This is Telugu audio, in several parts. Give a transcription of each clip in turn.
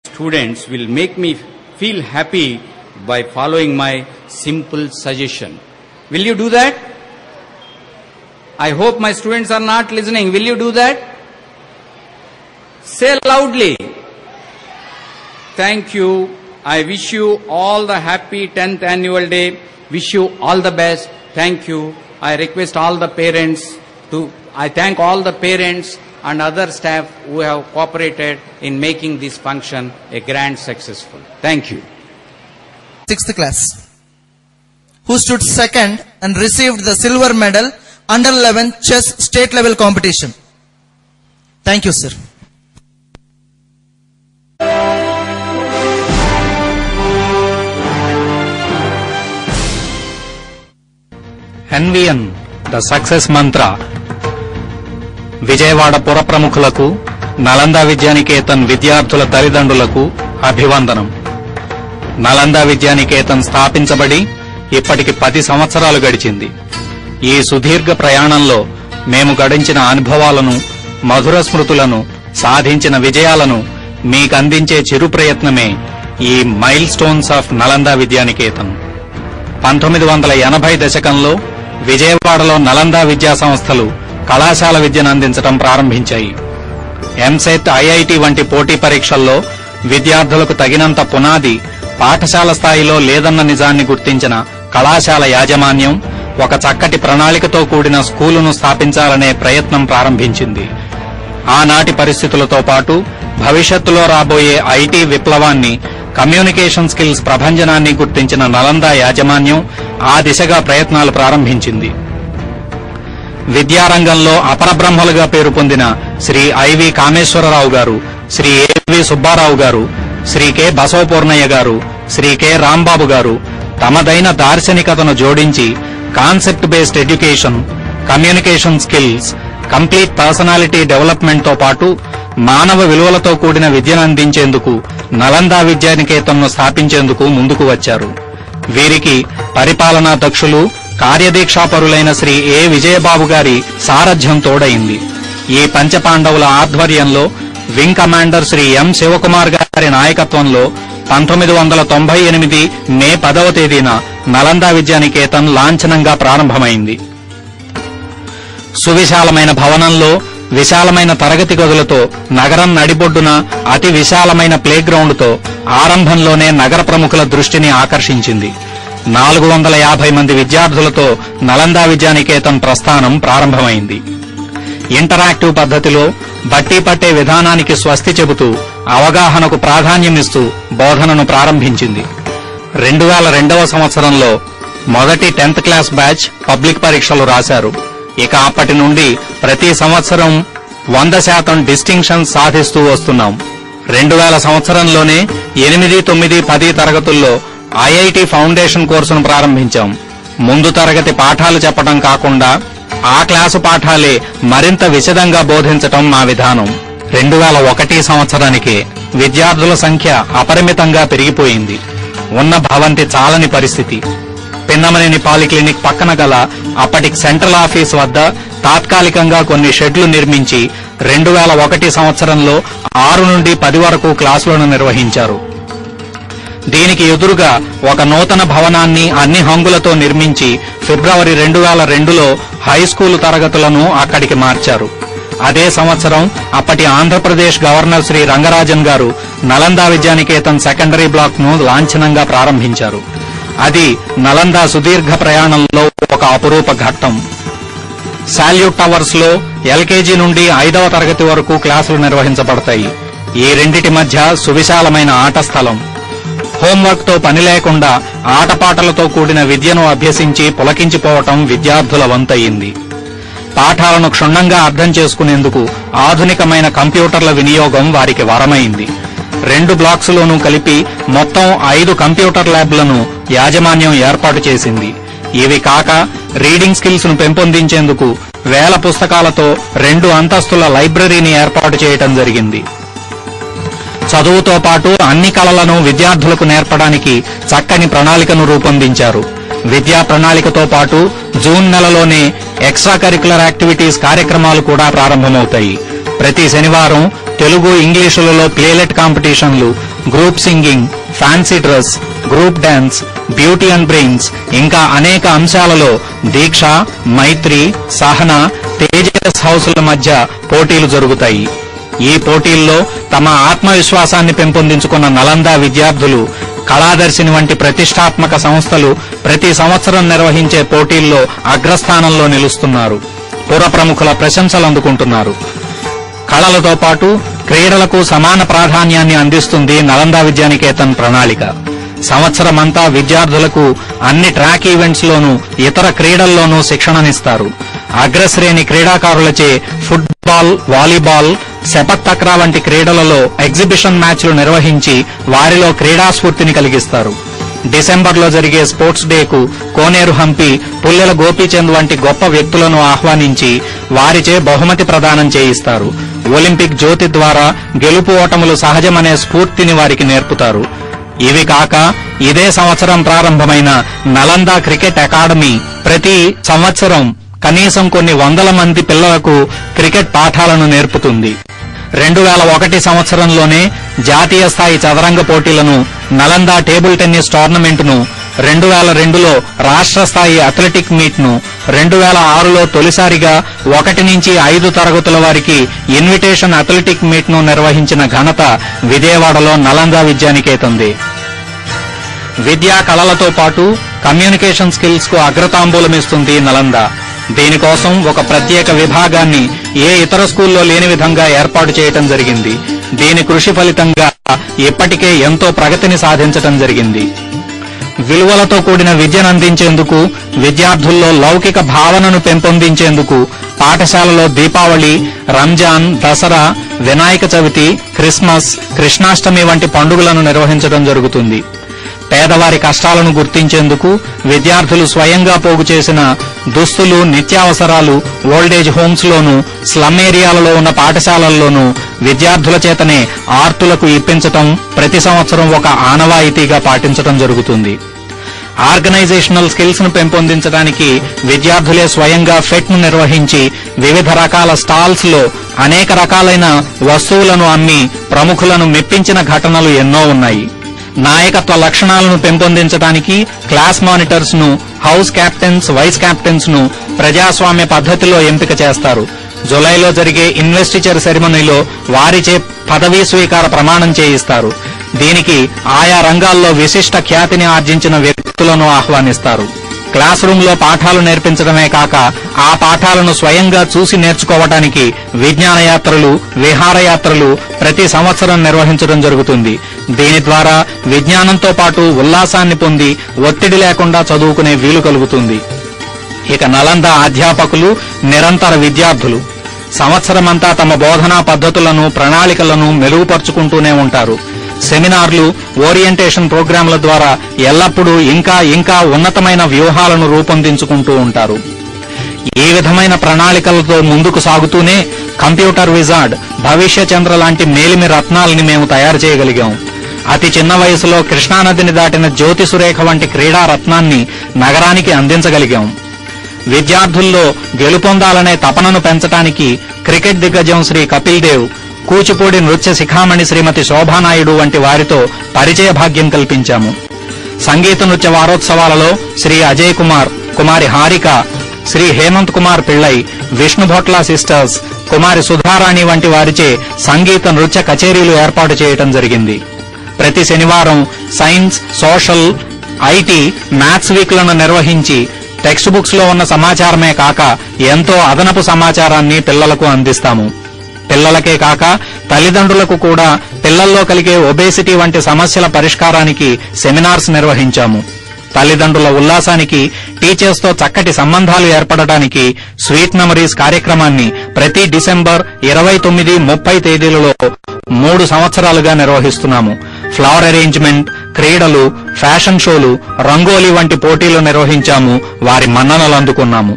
students will make me feel happy by following my simple suggestion. Will you do that? I hope my students are not listening. Will you do that? Say loudly. Thank you. I wish you all the happy 10th annual day. Wish you all the best. Thank you. I request all the parents I thank all the parents and other staff who have cooperated in making this function a grand successful. Thank you. 6th class, who stood second and received the silver medal under 11 chess state level competition. Thank you, sir. NVN, the success mantra. Vijayawada పుర ప్రముఖులకు, నలంద విద్యానికేతన్ విద్యార్థుల తల్లిదండ్రులకు అభివందనం. నలంద విద్యానికేతన్ స్థాపించబడి ఇప్పటికి 10 సంవత్సరాలు గడిచింది. ఈ సుదీర్ఘ ప్రయాణంలో మేము గడించిన అనుభవాలను, మధుర స్మృతులను, సాధించిన విజయాలను మీకు అందించే చిరు ప్రయత్నమే ఈ milestones of Nalanda Vidyaniketan. 1980 దశకంలో విజయవాడలో నలంద విద్యా సంస్థలు కళాశాల విద్యను అందించడం ప్రారంభించాయి. ఎంసెట్, ఐఐటి వంటి పోటీ పరీక్షల్లో విద్యార్థులకు తగినంత పునాది పాఠశాల స్థాయిలో లేదన్న నిజాన్ని గుర్తించిన కళాశాల యాజమాన్యం ఒక చక్కటి ప్రణాళికతో కూడిన స్కూలును స్థాపించాలనే ప్రయత్నం ప్రారంభించింది. ఆనాటి పరిస్థితులతో పాటు భవిష్యత్తులో రాబోయే ఐటీ విప్లవాన్ని, కమ్యూనికేషన్ స్కిల్స్ ప్రభంజనాన్ని గుర్తించిన నలంద యాజమాన్యం ఆ దిశగా ప్రయత్నాలు ప్రారంభించింది. విద్యారంగంలో అపరబ్రహ్మలుగా పేరు పొందిన శ్రీ ఐవి కామేశ్వరరావు గారు, శ్రీ ఏవి సుబ్బారావు గారు, శ్రీ కె బసవపూర్ణయ్య గారు, శ్రీ కె రాంబాబు గారు తమదైన దార్శనికతను జోడించి concept based education, communication skills, complete personality development తో పాటు మానవ విలువలతో కూడిన విద్యను అందించేందుకు నలంద విద్యానికేతన్ను స్థాపించేందుకు ముందుకు వచ్చారు. వీరికి పరిపాలనా దక్షులు, కార్యదీక్షాపరులైన శ్రీ ఏ విజయబాబు గారి సారథ్యం తోడైంది. ఈ పంచపాండవుల ఆధ్వర్యంలో వింగ్ కమాండర్ శ్రీ ఎం శివకుమార్ గారి నాయకత్వంలో 1998 మే 10వ తేదీన నలంద విద్యానికేతన్ లాంఛనంగా ప్రారంభమైంది. సువిశాలమైన భవనంలో విశాలమైన తరగతి గదులతో, నగరం నడిబొడ్డున అతి విశాలమైన ప్లేగ్రౌండ్తో ఆరంభంలోనే నగర ప్రముఖుల దృష్టిని ఆకర్షించింది. 450 మంది విద్యార్థులతో నలంద విద్యానికేతన్ ప్రస్థానం ప్రారంభమైంది. ఇంటరాక్టివ్ పద్ధతిలో బట్టి పట్టే విధానానికి స్వస్తి చెబుతూ అవగాహనకు ప్రాధాన్యమిస్తూ బోధనను ప్రారంభించింది. 2002వ సంవత్సరంలో మొదటి 10th క్లాస్ బ్యాచ్ పబ్లిక్ పరీక్షలు రాశారు. ఇక అప్పటి నుండి ప్రతి సంవత్సరం 100% డిస్టింక్షన్ సాధిస్తూ వస్తున్నాం. 2000 సంవత్సరంలోనే 8, 9, 10 తరగతుల్లో ఐఐటి ఫౌండేషన్ కోర్సును ప్రారంభించాం. ముందు తరగతి పాఠాలు చెప్పడం కాకుండా ఆ క్లాసు పాఠాలే మరింత విశదంగా బోధించటం మా విధానం. 2001 సంవత్సరానికి విద్యార్థుల సంఖ్య అపరిమితంగా పెరిగిపోయింది. ఉన్న భవంతి చాలని పరిస్థితి. పిన్నమనేని పాలిక్లినిక్ పక్కన గల అప్పటి సెంట్రల్ ఆఫీస్ వద్ద తాత్కాలికంగా కొన్ని షెడ్లు నిర్మించి 2001 సంవత్సరంలో 6 నుండి 10 వరకు క్లాసులను నిర్వహించారు. దీనికి ఎదురుగా ఒక నూతన భవనాన్ని అన్ని హంగులతో నిర్మించి ఫిబ్రవరి 2002లో హైస్కూలు తరగతులను అక్కడికి మార్చారు. అదే సంవత్సరం అప్పటి ఆంధ్రప్రదేశ్ గవర్నర్ శ్రీ రంగరాజన్ గారు నలంద విద్యానికేతన్ సెకండరీ బ్లాక్ ను లాంఛనంగా ప్రారంభించారు. అది నలంద సుదీర్ఘ ప్రయాణంలో ఒక అపురూప ఘట్టం. సాల్యూట్ టవర్స్ లో ఎల్కేజీ నుండి 5వ తరగతి వరకు క్లాసులు నిర్వహించబడతాయి. ఈ రెండిటి మధ్య సువిశాలమైన ఆట స్థలం. హోంవర్క్ తో పని లేకుండా ఆటపాటలతో కూడిన విద్యను అభ్యసించి పులకించిపోవటం విద్యార్థుల వంతయింది. పాఠాలను క్షుణ్ణంగా అర్థం చేసుకునేందుకు ఆధునికమైన కంప్యూటర్ల వినియోగం వారికి వరమైంది. 2 బ్లాక్స్లోనూ కలిపి మొత్తం 5 కంప్యూటర్ ల్యాబ్లను యాజమాన్యం ఏర్పాటు చేసింది. ఇవి కాక రీడింగ్ స్కిల్స్ ను పెంపొందించేందుకు వేల పుస్తకాలతో 2 అంతస్తుల లైబ్రరీని ఏర్పాటు చేయటం జరిగింది. చదువుతో పాటు అన్ని కళలను విద్యార్థులకు నేర్పడానికి చక్కని ప్రణాళికను రూపొందించారు. విద్యా ప్రణాళికతో పాటు జూన్ నెలలోనే ఎక్స్ట్రా కరిక్యులర్ యాక్టివిటీస్ కార్యక్రమాలు కూడా ప్రారంభమవుతాయి. ప్రతి శనివారం తెలుగు, ఇంగ్లీషులలో ప్లేలెట్ కాంపిటీషన్లు, group singing, fancy dress, group dance, beauty and brains ఇంకా అనేక అంశాలలో దీక్ష, మైత్రి, సహన, తేజస్ హౌస్ల మధ్య పోటీలు జరుగుతాయి. ఈ పోటీల్లో తమ ఆత్మవిశ్వాసాన్ని పెంపొందించుకున్న నలంద విద్యార్థులు కళాదర్శిని వంటి ప్రతిష్టాత్మక సంస్థలు ప్రతి సంవత్సరం నిర్వహించే పోటీల్లో అగ్రస్థానంలో నిలుస్తున్నారు. పుర ప్రముఖుల ప్రశంసలు అందుకుంటున్నారు. కళలతో పాటు క్రీడలకు సమాన ప్రాధాన్యాన్ని అందిస్తుంది నలంద విద్యానికేతన్ ప్రణాళిక. సంవత్సరమంతా విద్యార్థులకు అన్ని ట్రాక్ ఈవెంట్స్ లోనూ ఇతర క్రీడల్లోనూ శిక్షణనిస్తారు. అగ్రశ్రేణి క్రీడాకారులచే ఫుట్బాల్, వాలీబాల్, సెపక్ తక్రా వంటి క్రీడలలో ఎగ్జిబిషన్ మ్యాచ్లు నిర్వహించి వారిలో క్రీడాస్ఫూర్తిని కలిగిస్తారు. డిసెంబర్లో జరిగే స్పోర్ట్స్ డేకు కోనేరు హంపి, పుల్లెల గోపీచంద్ వంటి గొప్ప వ్యక్తులను ఆహ్వానించి వారిచే బహుమతి ప్రదానం చేయిస్తారు. ఒలింపిక్ జ్యోతి ద్వారా గెలుపు ఓటములు సహజమనే స్ఫూర్తిని వారికి నేర్పుతారు. ఇవి కాక ఇదే సంవత్సరం ప్రారంభమైన నలంద క్రికెట్ అకాడమీ ప్రతి సంవత్సరం కనీసం కొన్ని వందల మంది పిల్లలకు క్రికెట్ పాఠాలను నేర్పుతుంది. 2001 సంవత్సరంలోనే జాతీయ స్థాయి చదరంగ పోటీలను, నలంద టేబుల్ టెన్నిస్ టోర్నమెంటును, 2002లో రాష్ట్ర స్థాయి అథ్లెటిక్ మీట్ను, 2006లో తొలిసారిగా 1 నుంచి 5 తరగతుల వారికి ఇన్విటేషన్ అథ్లెటిక్ మీట్ను నిర్వహించిన ఘనత విజయవాడలో నలంద విద్యానికేతంది. విద్యా కళలతో పాటు కమ్యూనికేషన్ స్కిల్స్ కు అగ్రతాంబూలమిస్తుంది నలంద. దీనికోసం ఒక ప్రత్యేక విభాగాన్ని ఏ ఇతర స్కూల్లో లేని విధంగా ఏర్పాటు చేయటం జరిగింది. దీని కృషి ఫలితంగా ఇప్పటికే ఎంతో ప్రగతిని సాధించటం జరిగింది. విలువలతో కూడిన విద్యను అందించేందుకు, విద్యార్థుల్లో లౌకిక భావనను పెంపొందించేందుకు పాఠశాలలో దీపావళి, రంజాన్, దసరా, వినాయక చవితి, క్రిస్మస్, కృష్ణాష్టమి వంటి పండుగలను నిర్వహించడం జరుగుతుంది. పేదవారి కష్టాలను గుర్తించేందుకు విద్యార్థులు స్వయంగా పోగు చేసిన దుస్తులు, నిత్యావసరాలు ఓల్డేజ్ హోమ్స్ లోనూ, స్లమ్ ఏరియాలలో ఉన్న పాఠశాలల్లోనూ విద్యార్థుల చేతనే ఆర్తులకు ఇప్పించటం ప్రతి సంవత్సరం ఒక ఆనవాయితీగా పాటించడం జరుగుతుంది. ఆర్గనైజేషనల్ స్కిల్స్ ను పెంపొందించడానికి విద్యార్థులే స్వయంగా ఫెట్ ను నిర్వహించి వివిధ రకాల స్టాల్స్ లో అనేక రకాలైన వస్తువులను అమ్మి ప్రముఖులను మెప్పించిన ఘటనలు ఎన్నో ఉన్నాయి. నాయకత్వ లక్షణాలను పెంపొందించడానికి క్లాస్ మానిటర్స్ ను, హౌస్ కెప్టెన్స్, వైస్ కెప్టెన్స్ ను ప్రజాస్వామ్య పద్ధతిలో ఎంపిక చేస్తారు. జులైలో జరిగే ఇన్వెస్టిచర్ సెరమనీలో వారిచే పదవీ స్వీకార ప్రమాణం చేయిస్తారు. దీనికి ఆయా రంగాల్లో విశిష్ట ఖ్యాతిని ఆర్జించిన వ్యక్తులను ఆహ్వానిస్తారు. క్లాస్ రూమ్ లో పాఠాలు నేర్పించడమే కాక ఆ పాఠాలను స్వయంగా చూసి నేర్చుకోవడానికి విజ్ఞాన యాత్రలు, విహారయాత్రలు ప్రతి సంవత్సరం నిర్వహించడం జరుగుతుంది. దీని ద్వారా విజ్ఞానంతో పాటు ఉల్లాసాన్ని పొంది ఒత్తిడి లేకుండా చదువుకునే వీలు కలుగుతుంది. ఇక నలంద అధ్యాపకులు, నిరంతర విద్యార్థులు సంవత్సరమంతా తమ బోధనా పద్ధతులను, ప్రణాళికలను మెరుగుపరుచుకుంటూనే ఉంటారు. సెమినార్లు, ఓరియంటేషన్ ప్రోగ్రాంల ద్వారా ఎల్లప్పుడూ ఇంకా ఉన్నతమైన వ్యూహాలను రూపొందించుకుంటూ ఉంటారు. ఈ విధమైన ప్రణాళికలతో ముందుకు సాగుతూనే కంప్యూటర్ విజార్డ్, భవిష్య చంద్ర లాంటి మేలిమి రత్నాలని మేము తయారు చేయగలిగాం. అతి చిన్న వయసులో కృష్ణానదిని దాటిన జ్యోతి సురేఖ వంటి క్రీడా రత్నాన్ని నగరానికి అందించగలిగాం. విద్యార్థుల్లో గెలుపొందాలనే తపనను పెంచడానికి క్రికెట్ దిగ్గజం శ్రీ కపిల్ దేవ్, కూచిపూడి నృత్య శిఖామణి శ్రీమతి శోభానాయుడు వంటి వారితో పరిచయ భాగ్యం కల్పించాము. సంగీత నృత్య వారోత్సవాలలో శ్రీ అజయ్ కుమార్, కుమారి హారిక, శ్రీ హేమంత్ కుమార్ పిళ్ళై, విష్ణుభొట్ల సిస్టర్స్, కుమారి సుధారాణి వంటి వారిచే సంగీత నృత్య కచేరీలు ఏర్పాటు చేయటం జరిగింది. ప్రతి శనివారం సైన్స్, సోషల్, ఐటీ, మ్యాథ్స్ వీక్లను నిర్వహించి టెక్స్ట్ బుక్స్ లో ఉన్న సమాచారమే కాక ఎంతో అదనపు సమాచారాన్ని పిల్లలకు అందిస్తాము. పిల్లలకే కాక తల్లిదండ్రులకు కూడా పిల్లల్లో కలిగే ఒబేసిటీ వంటి సమస్యల పరిష్కారానికి సెమినార్స్ నిర్వహించాము. తల్లిదండ్రుల ఉల్లాసానికి, టీచర్స్ తో చక్కటి సంబంధాలు ఏర్పడటానికి స్వీట్ మెమరీస్ కార్యక్రమాన్ని ప్రతి డిసెంబర్ 29, 30 తేదీలలో 3 సంవత్సరాలుగా నిర్వహిస్తున్నాము. ఫ్లవర్ అరేంజ్మెంట్, క్రీడలు, ఫ్యాషన్ షోలు, రంగోలీ వంటి పోటీలు నిర్వహించాము. వారి మన్ననలు అందుకున్నాము.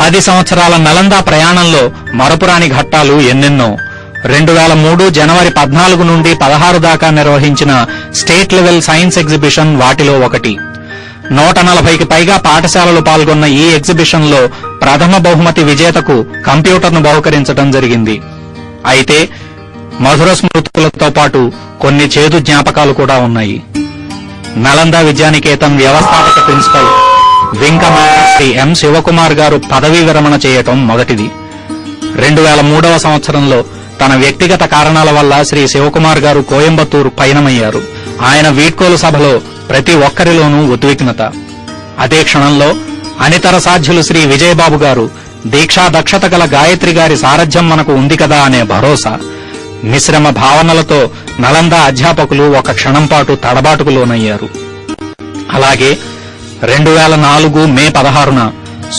10 సంవత్సరాల నలంద ప్రయాణంలో మరపురాని ఘట్టాలు ఎన్నెన్నో. 2003 జనవరి 14 నుండి 16 దాకా నిర్వహించిన స్టేట్ లెవెల్ సైన్స్ ఎగ్జిబిషన్ వాటిలో ఒకటి. 140కి పైగా పాఠశాలలు పాల్గొన్న ఈ ఎగ్జిబిషన్ లో ప్రథమ బహుమతి విజేతకు కంప్యూటర్ను బహుకరించడం జరిగింది. అయితే మధుర స్మృతులతో పాటు కొన్ని చేదు జ్ఞాపకాలు కూడా ఉన్నాయి. నలంద విద్యానికేతన్ వ్యవస్థాపక ప్రిన్సిపల్ వింగ్ కమాండర్ శ్రీ ఎం శివకుమార్ గారు పదవీ విరమణ చేయటం మొదటిది. 2003వ సంవత్సరంలో తన వ్యక్తిగత కారణాల వల్ల శ్రీ శివకుమార్ గారు కోయంబత్తూరు పయనమయ్యారు. ఆయన వీడ్కోలు సభలో ప్రతి ఒక్కరిలోనూ ఉద్విగ్నత. అదే క్షణంలో అనితర సాధ్యులు శ్రీ విజయబాబు గారు దీక్షా దక్షత గల గాయత్రి గారి సారథ్యం మనకు ఉంది కదా అనే భరోసా, మిశ్రమ భావనలతో నలంద అధ్యాపకులు ఒక క్షణం పాటు తడబాటుకు లోనయ్యారు. అలాగే 2004 మే 16న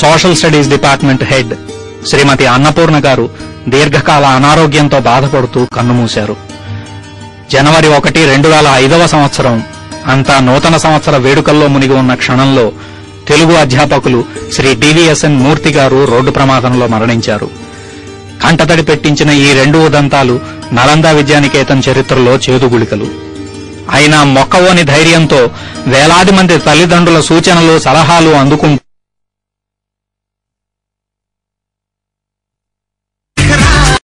సోషల్ స్టడీస్ డిపార్ట్మెంట్ హెడ్ శ్రీమతి అన్నపూర్ణ గారు దీర్ఘకాల అనారోగ్యంతో బాధపడుతూ కన్నుమూశారు. జనవరి 1, 2005వ సంవత్సరం అంతా నూతన సంవత్సర వేడుకల్లో మునిగి ఉన్న క్షణంలో తెలుగు అధ్యాపకులు శ్రీ డివిఎస్ఎన్ మూర్తి గారు రోడ్డు ప్రమాదంలో మరణించారు. కంటతడి పెట్టించిన ఈ 2 ఉదంతాలు నలంద విద్యానికేతన్ చరిత్రలో చేదుగుళికలు. అయినా మొక్కవోని ధైర్యంతో వేలాది మంది తల్లిదండ్రుల సూచనలు సలహాలు అందుకుంటూ